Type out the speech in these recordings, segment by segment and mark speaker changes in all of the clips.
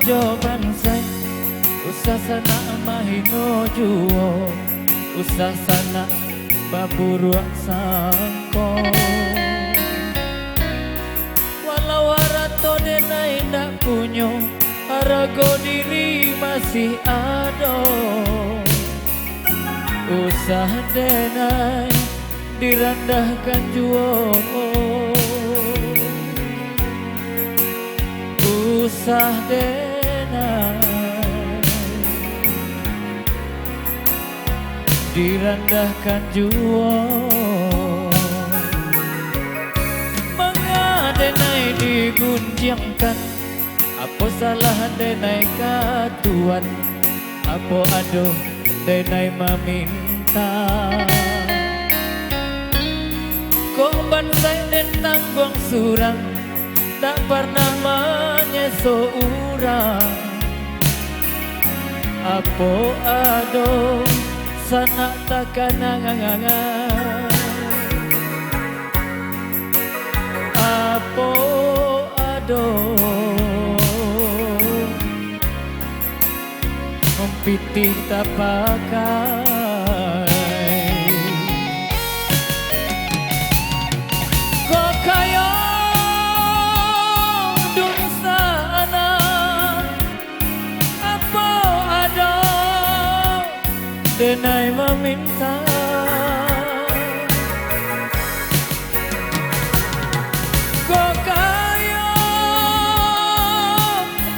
Speaker 1: jo bansai usah sana mahino juo usah sana baburuak sangko walau harato denai ndak punyo harago diri masih ada usah denai direndahkan juo usah denai direndahkan juo mengadenai digunjangkan apa salah denai katuan apa aduh denai meminta kok bansai dan tanggung surang tak pernah menyeso urang apa aduh sana takkan angangan apa aduh pitih tak pakai kok kaya dun sana apa ada denai meminta kok kaya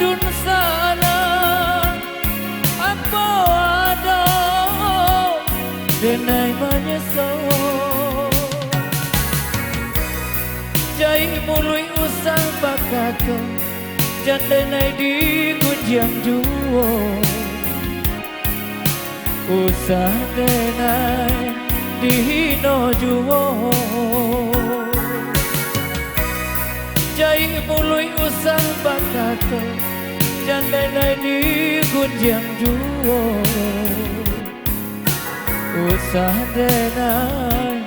Speaker 1: dun sana denai menyesal jai mului usah bakato jan denai digunjang juo usah denai dihino juo jai mului usah bakato jan denai digunjang juo usah denai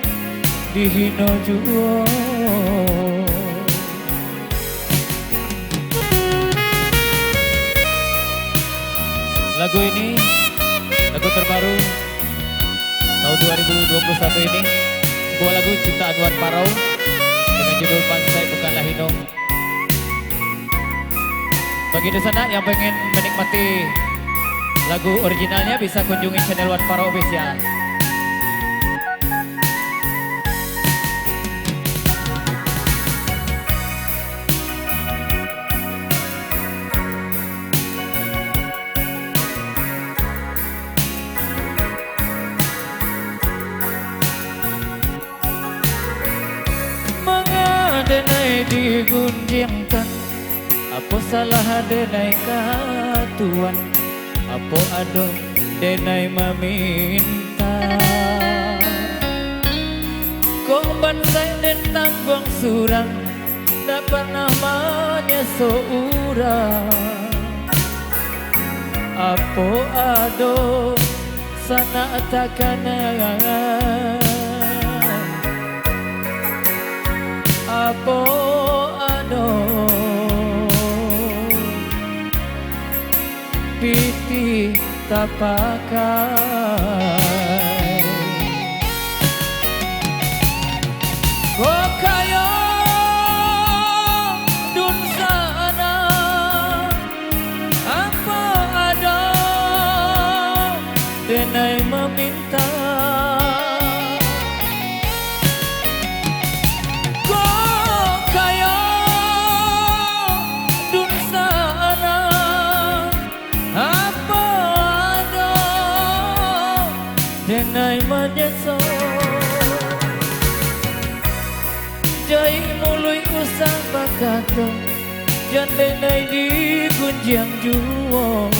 Speaker 1: dihino juo lagu ini lagu terbaru tahun 2021 ini sebuah lagu ciptaan Wan Parau dengan judul Bansai Bukanlah Hino. Bagi di sana yang pengen menikmati lagu originalnya bisa kunjungi channel Wan Parau Official. Mengadenai digunjangkan apa salah denai katuan apa ado denai meminta kok bansai dan tanggung surang tak pernah menyeso urang apa ado sana takkan apa ado pitih tak pakai kok kaya dun sana apa ada denai meminta kok kaya dun sana apa ada denai menyesal jai mului usah bakato jan denai digunjang juo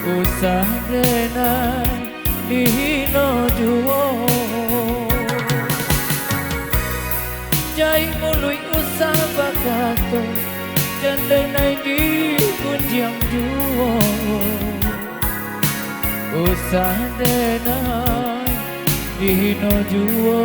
Speaker 1: usah denai dihino juo jai mului usah bakato jan denai digunjang juo usah denai dihino juo